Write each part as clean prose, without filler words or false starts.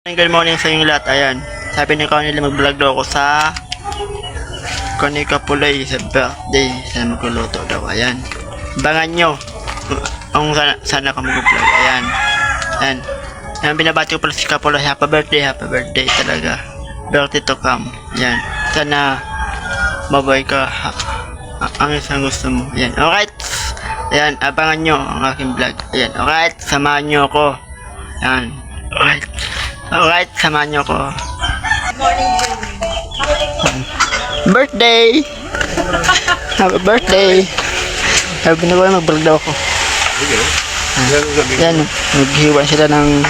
Good morning sa inyong lahat. Ayan, sabi ni Connie mag-vlog daw ako sa Connie Kapulay sa birthday sa magluluto daw. Ayan, abangan nyo kung sana ka mag-vlog. Ayan, ayan, binabati ko pala si Kapulay. Happy birthday talaga. Birthday to come. Ayan, sana mabuhay ka ang isang gusto mo. Ayan, alright. Ayan, abangan nyo ang aking vlog. Ayan, alright, samahan nyo ako. Ayan, alright. Alright, samahan nyo ko. Birthday! Happy birthday! Sabi na ko mag-vlog daw ako. Yan, maghiwan sila ng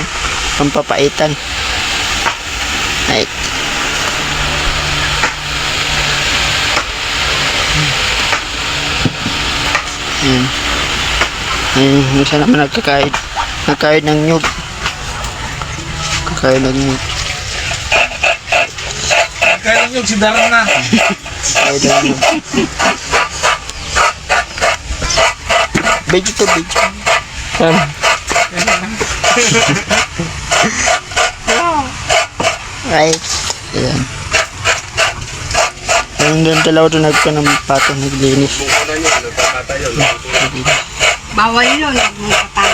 pampapaitan. Right. Yan. Yan, isa naman nagkakaid ng nyug. Kaya lang yun. Kaya lang yun, si Daran na. Kaya lang yun. Bejo to, bejo. Right. Ayan. Ang doon talaw doon ng patong naglinis. Bawal yun.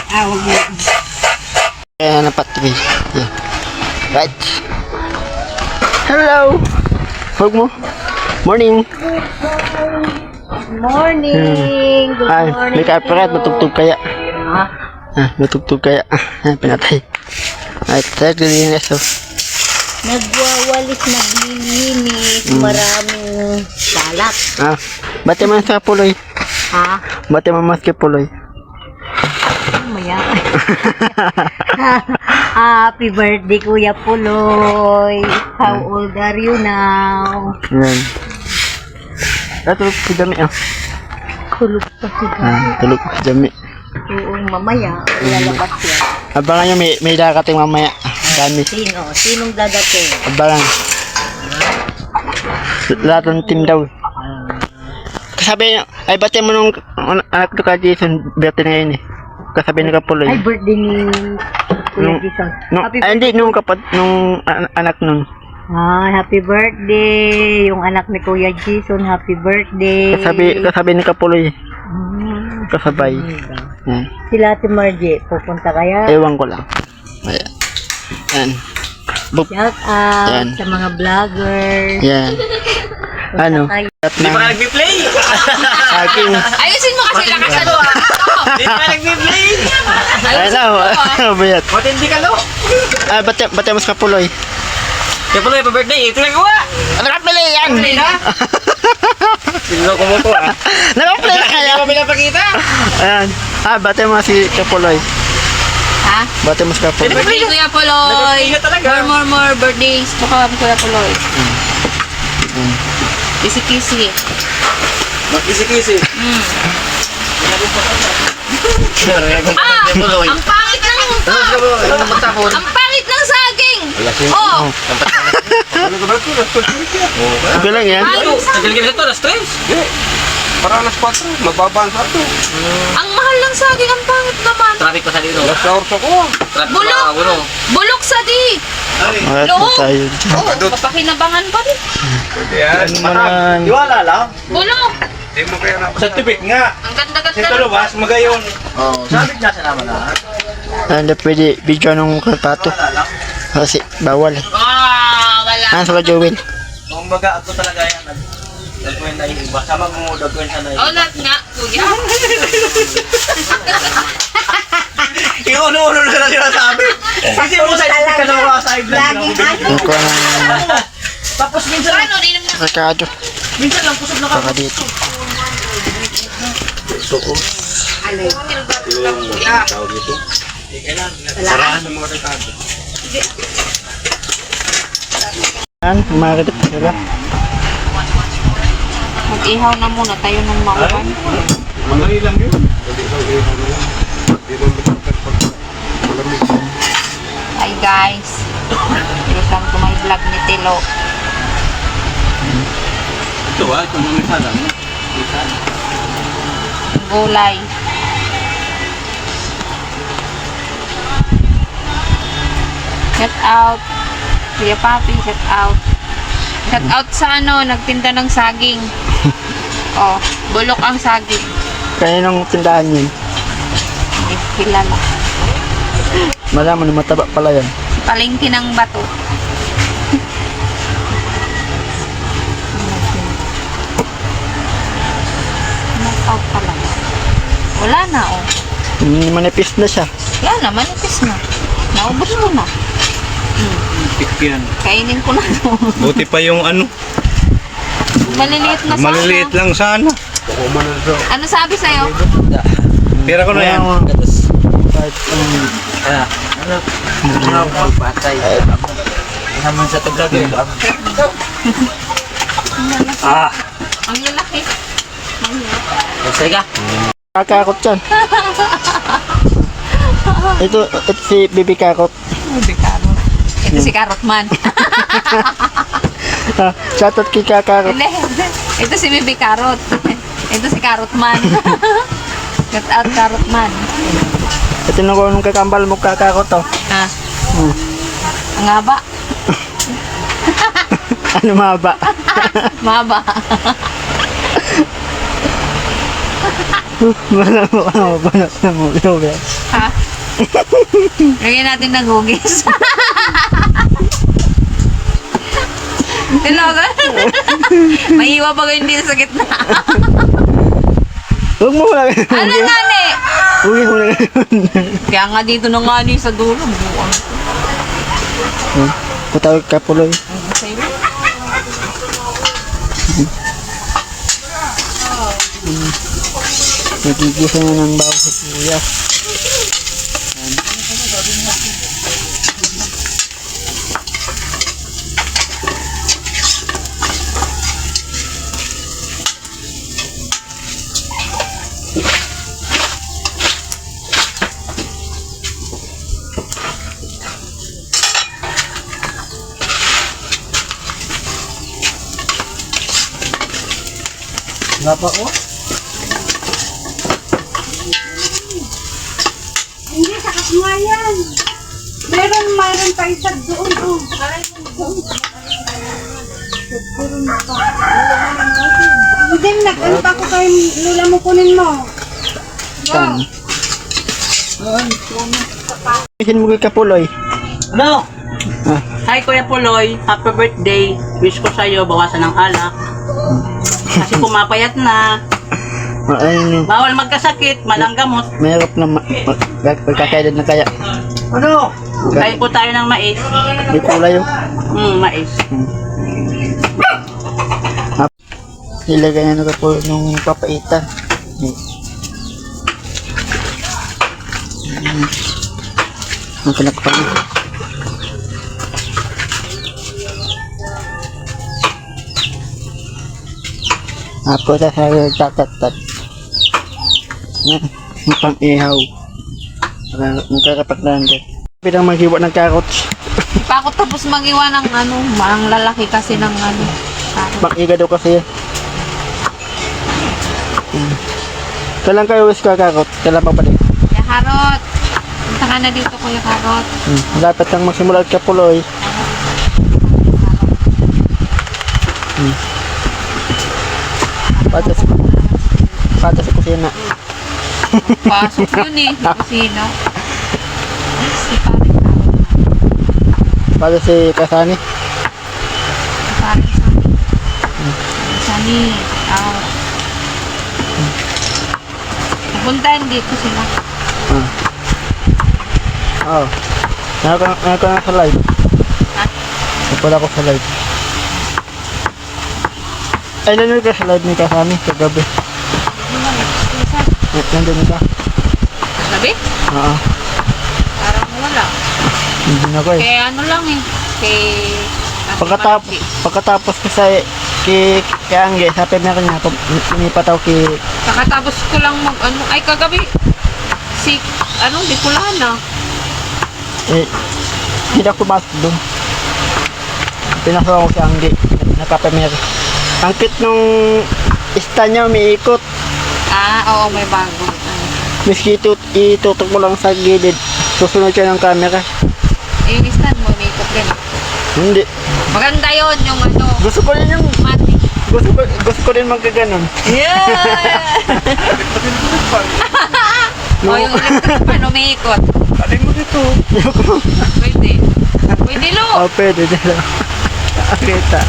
Huwag mo. Kaya napatri. Ayan. Right. Hello. Huwag mo. Morning. Morning. Good Ay, morning. may kaparat. Matugtog kaya. Ha? Matugtog kaya. Pinatay. Right. Let's go din next. Nagwawalis, naglilinis. Maraming salat. Bate man sa puloy. Ha? Bate man mas puloy. Maya. Happy birthday, Kuya Puloy. How old are you now? Ayan. Tulog si Dami. Kulog pa siya. Tulog si Dami. Oo, mamaya. Lalabas yan. Abangan nyo, may dakating mamaya. Dami. Sino? Sinong dadating? Abangan. Lahat ng team daw. Kasabi nyo, ay bate mo nung anak ko ka Jason, birthday na yun eh. Kasabi nyo ka puloy. Ay, birthday ni Kuya Jason. Happy birthday. Hindi, nung anak nun. Happy birthday. Yung anak ni Kuya Jason, happy birthday. Kasabi ni Kapuloy. Kasabay. Yan. Sila Ate Margie, pupunta kaya? Ewan ko lang. Ayan. Yan. Shout out Yan. sa mga vloggers. Yan. Ano? Di pa ka nag-play? Aking. Ayusin mo kasi lakasan mo. Di pa ka nag-play? Ano bayat? Matindi ka, lo. Bate mas Kapuloy. Kaya pala yung birthday, ito lang gawa. Nakapili yan! Play na? Sino ko mo to, Nakapili na kaya! Hindi mo pinapakita. Ayan. Bate mo si Kapuloy. Ha? Bate mo si Kapuloy. Birthday Kuya Puloy. Nag-play na talaga. More birthdays. Baka Kuya Puloy. Kisi-kisi. Mag-kisi-kisi. Ang pangit ng Ang pangit ng saging. Oh. Okay lang yan. Tagal-gabi na to, alas 3. Para alas 4, mababa ang sato. Ang mahal ng saging. Ang pangit naman. Traffic pa sa dito. Alas 4 ako. Bulok. Bulok sa di. Alright na tayo dyan. Oh, papakinabangan pa rin. Yan, Naman. Iwala lang. Bulok. Hindi mo kaya na. Sa tibik nga. Ang ganda-ganda. Sa tulubas, magayon. Sabit nga sa naman na. Hindi pwede video nung kapato. Kasi bawal. Wala. Sa ka Joel. Kung baga ako talaga yan. Dagawin na yung iba. Sama mo dagawin sa na yung Oh, lahat nga, Kuya. Iuno-uno na lang sinasabi. Kasi mo sa ibig ka na mga sa ibig lang. Nakuha ng Tapos minsan lang, Ano, inom na. rekado. minsan lang kusog na ka. Baka dito. Kuya. Sarahan ng mga rekado. Yan, umakit sila. Mag-ihaw na muna tayo ng mauwan. Madali lang yun. Hi guys. Welcome to my vlog ni Tilo. Ito ito mga sada. Gulay. Shout out. Kuya Papi, shout out. Shout out sa nagtinda ng saging. Oh, bulok ang saging. Kaninong tindahan yun? Hindi kilala. Malaman na mataba pala yan. Palengke ng bato. Knock out pala. Wala na, oh. Manipis na siya. Yan na, manipis na. Naubos ko na. Yan. Kainin ko na to. Buti pa yung Maliliit na sana. maliliit lang sana. Ano sabi sa'yo? Pira ko na yan. Kahit Batay. Naman sa taglag eh. Ang lalaki. Sige ka. kakakot yan. Ito si Bibi Kakot. Bibi Karot. Ito si Karot Man. Shoutout kay Kakakot. Hindi. Ito si Bibi Karot. Ito si Karot Man. Shout out Karot Man. Ito na ko nung kakambal mo Kakakot to. Ah. Ang haba. Ano mahaba? Mahaba. Wala mo ka na mabanat na mo. Ha? Lagyan natin ng hugis. Hello, maiiwa pa kayo hindi sa gitna. Huwag mo lang. Ano nga ni? Huwag mo lang. Kaya nga dito na nga ni sa dulo. Buwan. Patawag ka puloy. Sa'yo. Nagigisa na ng bawo sa kuya. Nga pa ko? Hindi, sa kasmayan. Mayroon pa isa doon. Oh. Hindi, nag-ano pa ako kay Lula mo kunin mo. Saan? Isin mo kay Kapuloy. Ano? Ah, Hi Kuya Puloy, happy birthday. Wish ko sa'yo, bawasan ng alak. Kasi pumapayat na. ano, Bawal magkasakit, malang gamot. mahirap na pagkakaedad na kaya. Ano? Kain po tayo ng mais. May kulay yun. Mais. Ilagay na naka po nung papaitan. Ang kinakpan. Ako sa tatat. Yung pang-ihaw. Magkakapaglaan dyan. Pinang maghiwa ng carrots. Di pa ako tapos mag-iwan ng ang lalaki kasi ng karot. Makiga daw kasi yan. Kailan kayo wish ka carrot? Kailan pa balik? Kuya Karot. Punta ka na dito, Kuya Karot. Dapat kang magsimula at Kapuloy. Pata sa kusina. Pasok yun eh. Di kusina. Si Paring Karot. Pata si Kasani. Si Paring Sani. Sani. Pupuntahan dito sila. Oo. Naka na sa live. Ha? Napala ko sa live. Ay, nanonood ka sa live ni Kasani kagabi. Nandun ka? Sabi? Oo. Parang wala. Hindi na ko eh. Kaya ano lang eh. Kay... Pagkatapos ko sa kay Angge, sabi na kanya, pinipataw kay Kakatapos ko lang ay kagabi. Di ko lang na. hindi ako pumasok doon. Pinasok ako si Angge, nakapamer. Ang cute nung ista niya, umiikot. Oo, may bago. Miski itutok mo lang sa gilid, susunod siya ng camera. Yung stand mo, umikot din. Hindi. Maganda yun, yung ano, Gusto ko rin yung... matic. Gusto ko rin magkaganon. Yeah! O, yung electric pan, umiikot. Alin mo dito? Pwede. Pwede, Lo. Oh, pwede dito. Kita.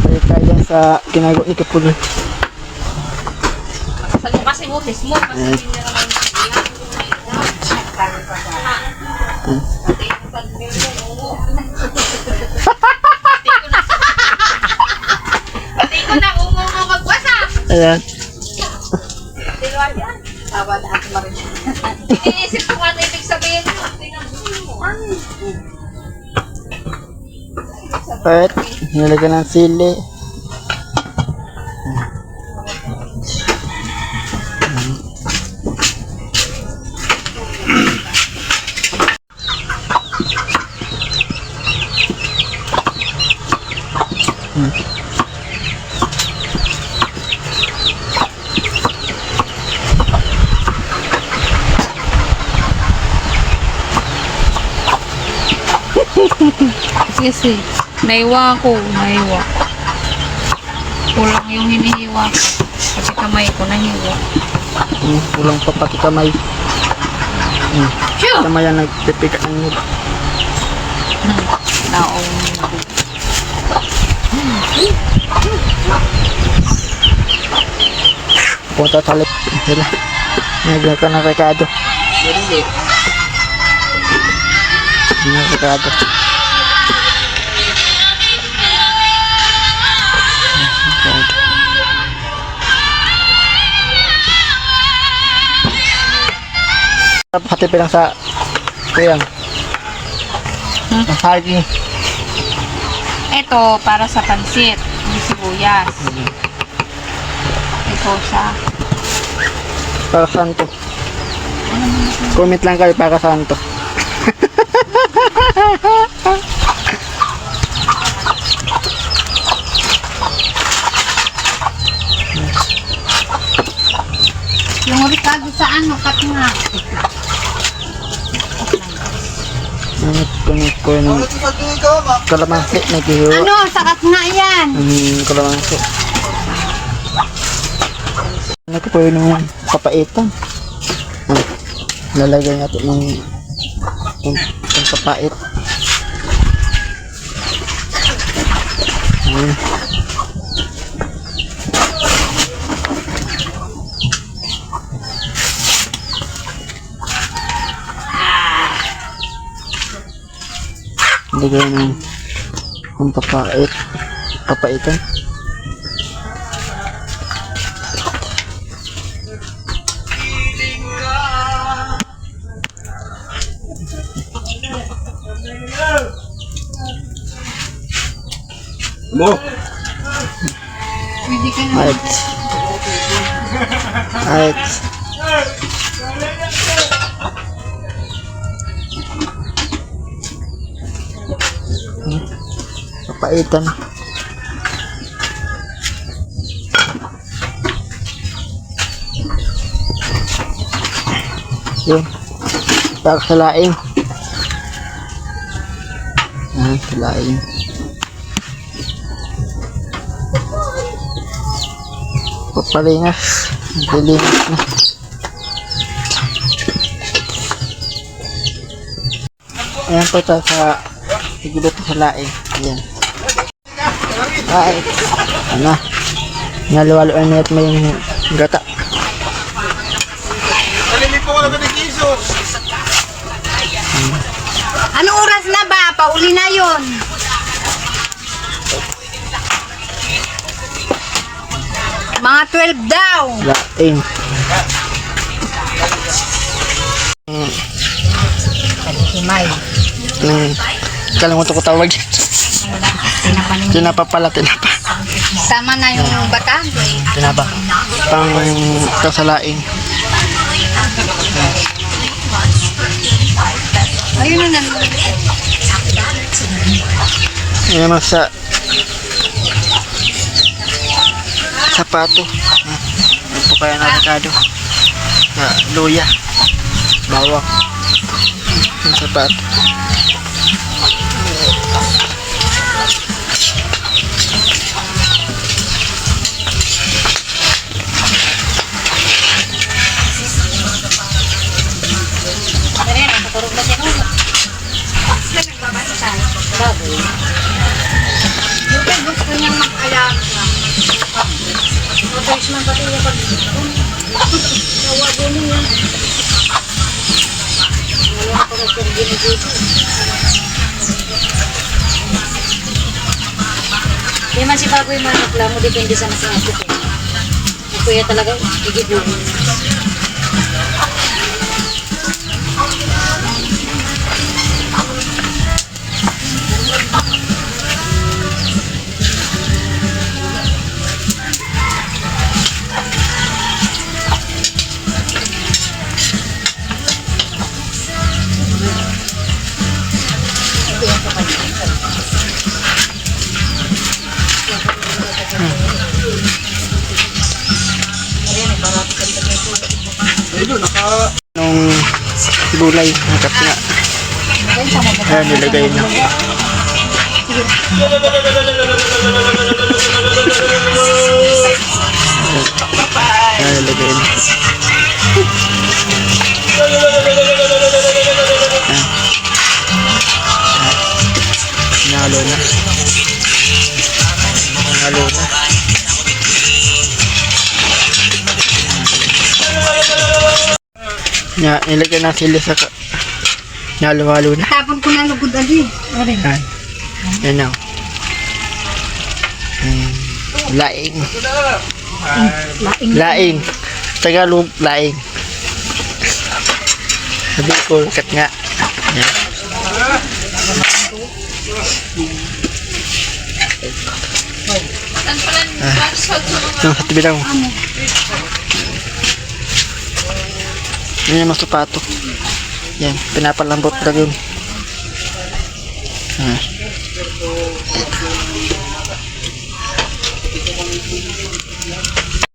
Balik tayo sa ginagawa ni Kapuloy. Saan mo kasi busis mo? Kasi hindi naman Hindi ko na umungo magbasa. Ayan. Diluan yan. Tama na ako marin. Iniisip ko ano ibig sabihin mo. At nilagyan ng sili. Kasi, naiwa ko. Kulang yung hinihiwa ko. Pati kamay ko nahiwa. Kulang pa pati kamay. Phew! Kamay ang nagpipikat ng nila. Naong. Punta sa lip nila. Nagla ka ng rekado. Ng rekado. Hati lang sa kuyang. Ang saging. Ito, para sa pansit. Yung sibuyas. Ito sa... Para saan to? Comment lang kayo para saan to. Yung Ricardo sa ano, katinga. Kunit ko yung kalamansi na kiyo. Ano, sa katinga yan. Kalamansi. Ano ko po yung papaitan. Lalagay natin yung papait. Lagay ng papaitan. Mo. Pwede ka na. Right. Papaitan. Yun. Para sa laing. Sa laing. Papalingas. Papalingas na. Ayan po tayo sa higulot sa laing. Ayan. Right. Ano? Naluwaluan niya at may gata. Anong oras na ba? Pauli na yun. Mga 12 daw. Laing. Himay. Kalimutan ko tawag. Tinapa pala, tinapa. Sama na yung bata. Tinapa. Pang kasalaing. Ayun na naman. Ayan naman sa sapato. Ayan po kaya na rekado. luya. Bawang. Yung sapat. Gusto niyang mag-alam na. Matalis man pati niya pag nawa doon niya. Wala na para sa ginigito. Di man si Baboy man reklamo, depende sa nasabi ko. Kuya talaga, igibugin. Nung gulay, nakap nga. Ayan, nilagay na. Ayan, nilagay na. Nalo na. Nalo na. Nilagay na sila sa nalo-halo na. Tapon ko na lugod ali. Yan. Yan na. Laing. Laing. Tagalog, laing. Sabi ko, kat nga. Yan. Yung sa tabi lang. Yan yung mga sapato. Yan, pinapalambot na yun.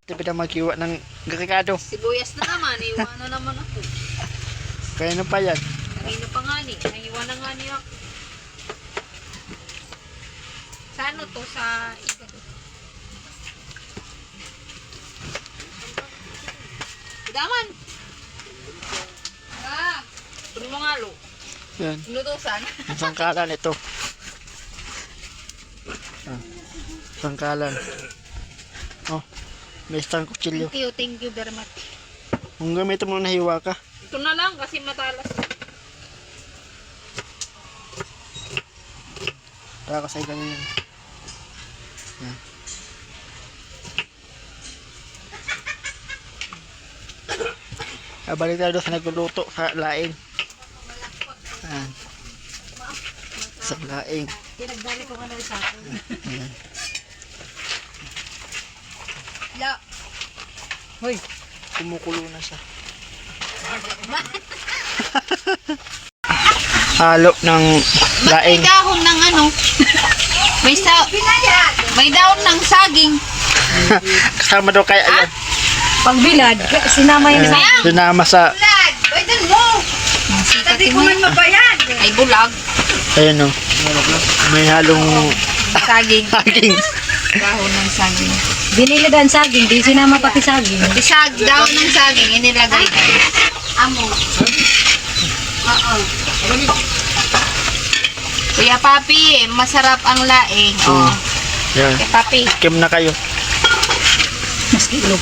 Tabi na magkiwa ng garikado. Sibuyas na naman, iwan na naman ako. Kaya na pa yan. Kanino pa nga ni, naiwan na nga niya ako. Sa ano to, sa Daman! Puro mga lo. Yan. Inutusan. Ang sangkalan ito. Sangkalan. Oh, may isang kutsilyo. Thank you very much. Kung gamitin mo na hiwa ka. Ito na lang kasi matalas. Taka sa ganyan. Yan. Balik tayo sa nagluluto sa laing. Ayan. Sa laing. Pinagbalik ko ka na sa akin. Ayan. La. Hoy, kumukulo na siya. Halo ng laing. May dahon ng ano? May dahon ng saging. Kasama daw kaya yan. Pagbilad, sinama yun sa Sinama sa... Pwede mo. Sabi ko man mabayan. Ay bulag. Ayan o. May halong Saging. saging. Dahon ng saging. binili dan saging, di sinama pati saging. Dahon ng saging, inilagay. Amo. Oo. Kuya Papi, masarap ang laing. Oh. Yan. Kuya Papi. Kim na kayo. Kuya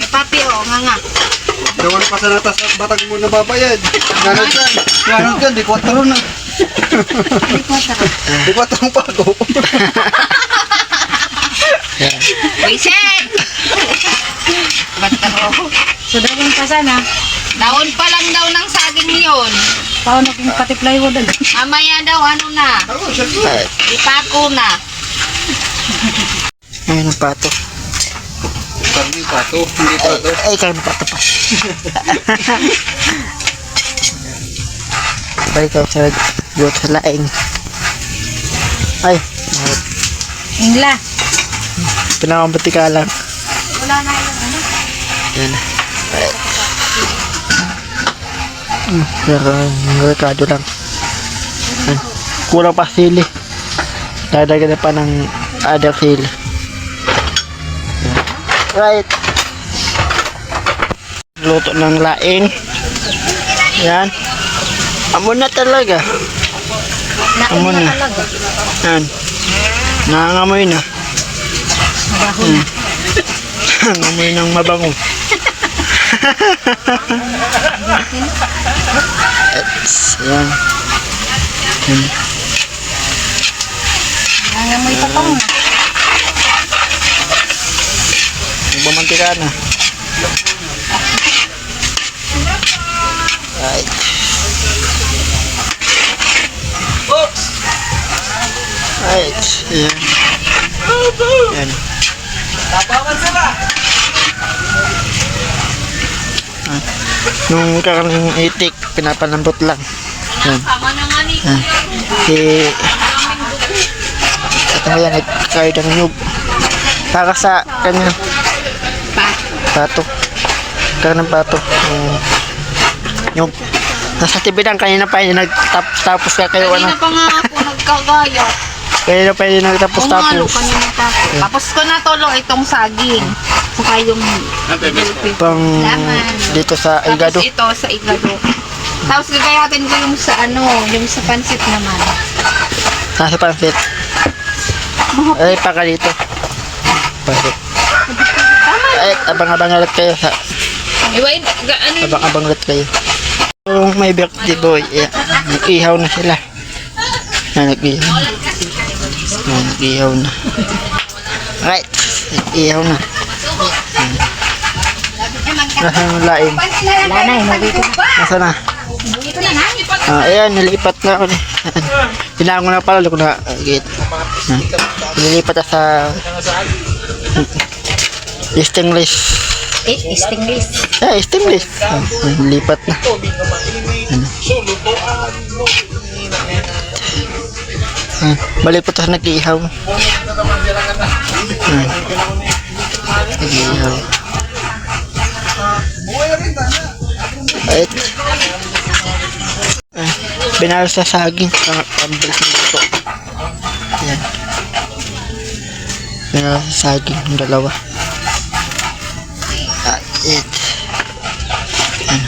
Papi, oh, nga. Dawan pa sa natas at batag mo na babayad. Ganun yan. Ganun yan. Di 4 na. Di 4 pa ako. Yan. Wiset! Bataro. So dawang pa sana, Daon pa lang daw ng saging yun. paano kung pati plywood agad. Mamaya daw, ano na. Ipako na. Ayan ang pato. Karni pato. Hindi pato. Ay, kaya pato pa. Balik ako sa buot sa laing. Ay, Ingla. pinakambati ka lang. Wala na yun. Ano? Yan. Rekado lang. Ayan. Kulang pa sili. Dadagdagan pa ng other sili. Right. Luto ng laing. Yan. Amo na talaga. Amo na. Yan. Nangangamoy na. Nangangamoy ng mabango. Yan. Nangamoy pa tong. Bumantika na. Right. Right. Yan. Yan. Nung karang itik, pinapalambot lang. Yan. Yan. Si ito nga yan, nagkaya ng nyug. Para sa kanya. Pato. Kaya ng pato. Nyug. Nasa TV lang, kanina pa yun, nagtapos ka kayo. Kanina pa nga ako nagkagaya. Kanina pa yun, Umalo, nagtapos-tapos. kanina pa ako. Tapos ko na tolo itong saging. Saka yung Pang dito sa Igado. Tapos ito sa igado. Tapos gagayatin ko yung sa ano, yung sa pansit naman. Nasa pansit. Ay, paka dito. Pansit. Ay, abang-abang ulit kayo sa Iwain, ano yung abang-abang ulit kayo. Yung may birthday boy, nag-ihaw na sila. Nag-ihaw na. Nag-ihaw na. Right, nag-ihaw na. Nasa yung laing. Wala na, hindi ko. Nasa na? Ayan, nilipat na ako. Tinango na pala, ko na gate. Nilipat na sa stainless. Stainless. Stainless. Nilipat na. Balik po tayo nag-ihaw. Nag-ihaw. Right. Binalo sa saging. Pambalik ng luto. Ayan. Binalo sa saging. Yung dalawa. It. Ano.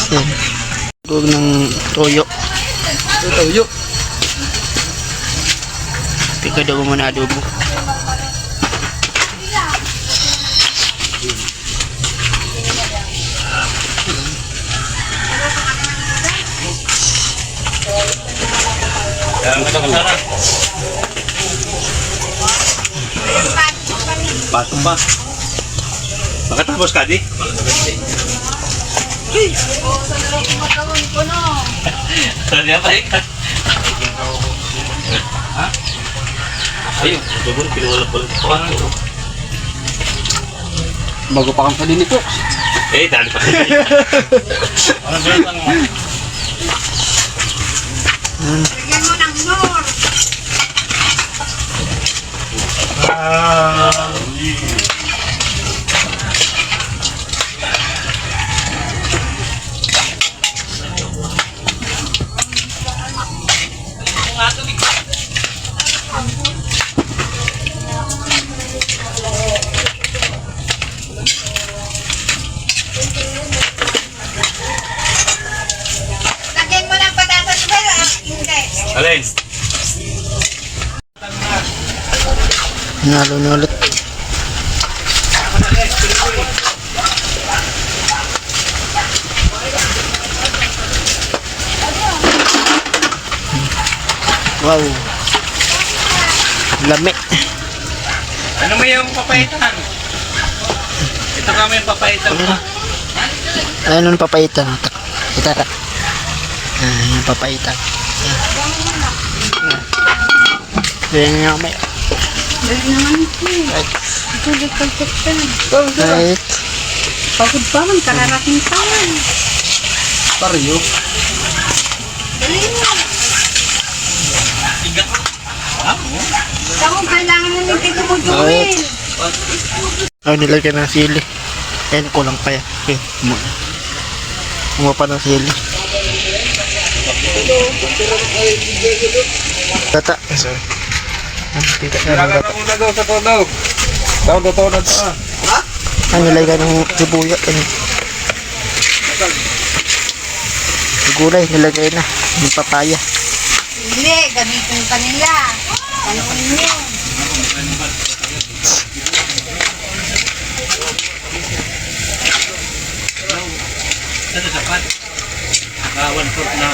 Yan. Huwag ng toyo. Tuyo. Pikado mo muna adobo. Pasok pa. Makatapos ka, di? Saan pa ikat? Ha? Ayun, siguro pinuwalap-walap ko. Bago pa kang sa din ito. Eh, dali pa. Ano ba yung Lagyan mo ng patatas ba? Hindi. Alin? Nalo na ulit. Wow. Lami. Ano mo yung papaitan? Ito kami yung papaitan. Ano yung papaitan? Ito. Yung papaitan. Ayan nga may. Right. Pagod pa man, kararating taon. Pariyo. Ako, kailangan mo ng tito mo, Joel. Oh, nilagyan ng sili. Ayan, kulang pa yan. Okay. Kumuha pa ng sili. Tata. Sorry. Kailangan na muna daw sa todo. Daw na to. Ang nilagyan ng sibuyas. Gulay, nilagay na. Yung papaya. Hindi, gamitin pa nila. Ano yun? Ito sapat. 1/4 na.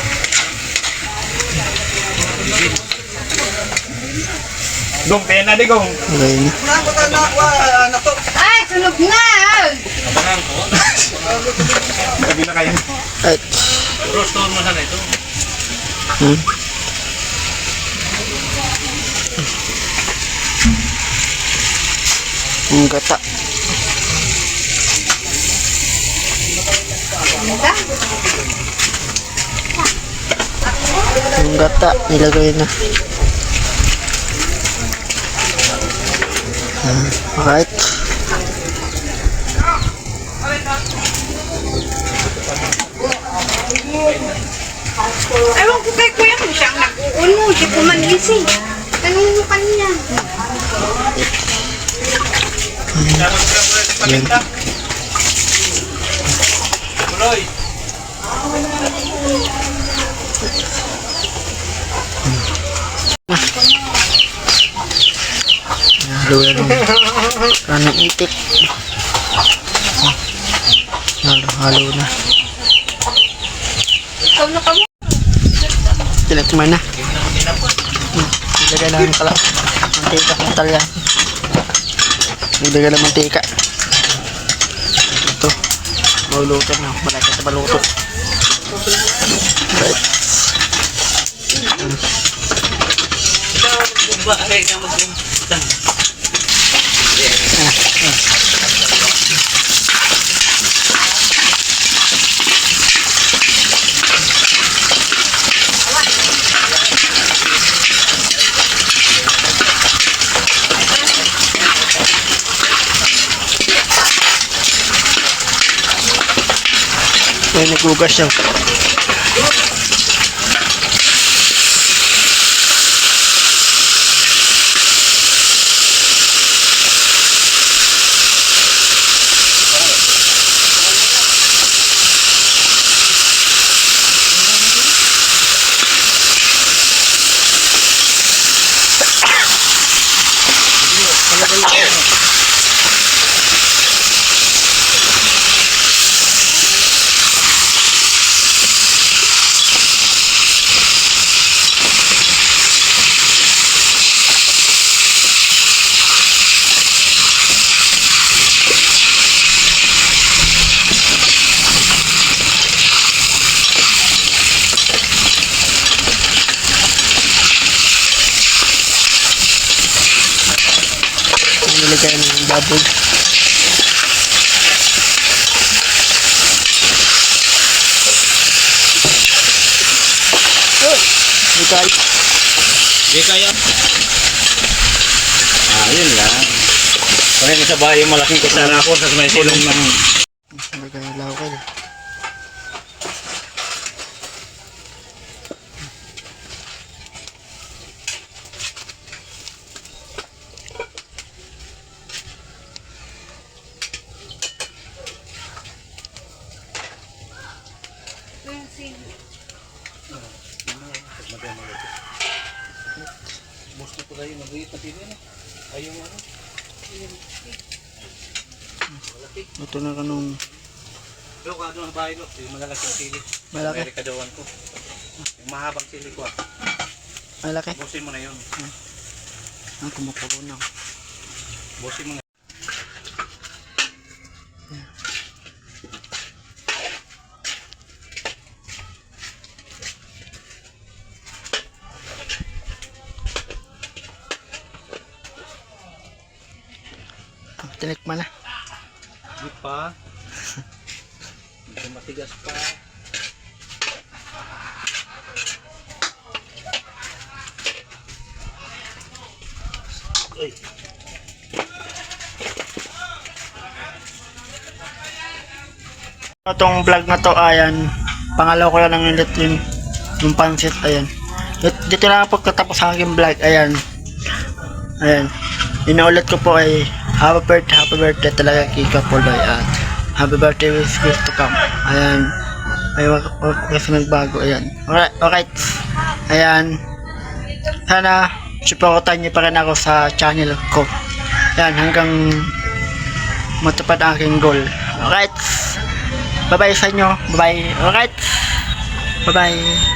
Gong, kaya na di gong. Nilagay na. Ay, sunog na! Abangan ko. Sabi na kayo. At, Rosto mo sana ito. yung gata. Yung gata, nilagay na. Alright. Ewan ko kay kuya mo siyang nag-uuno. Di ko magising. Tanong mo pa niya. Yan. Tuloy. Halo na ng kanang itik. Halo na. Ikaw na kamo. Tinikman na. Ilagay na ng mantika ng talyan. Ilagay na mantika. Ito. Mauluto na. Malaki sa maluto. Right. Ay, naghugas siya. Nilagay ng baboy. Di kaya. Di kaya. Yun lang. Kaya sa bahay yung malaking kusara ko sa may silong ng... Nilagay ng laway. Ito na kanong Pero kado ng bahay lo, yung malalaking sili. malaki. Amerika dawan ko. Yung mahabang sili ko. Malaki. Busin mo na yun. Ang kumukulo na. Busin mo na. Tinikman na. Di pa. Medyo matigas pa. Ay. Itong vlog na to, ayan, pangalaw ko lang ng ulit yung pansit, ayan. Dito lang po katapos ang aking vlog, ayan. Ayan, inuulit ko po ay happy birthday talaga Kika Puloy at happy birthday with Chris to come. Ayan, ay wag kasi nagbago, ayan. Alright, ayan, sana supportan niyo pa rin ako sa channel ko. Ayan, hanggang matupad ang aking goal. Alright, bye bye sa inyo, bye bye. Alright, bye bye.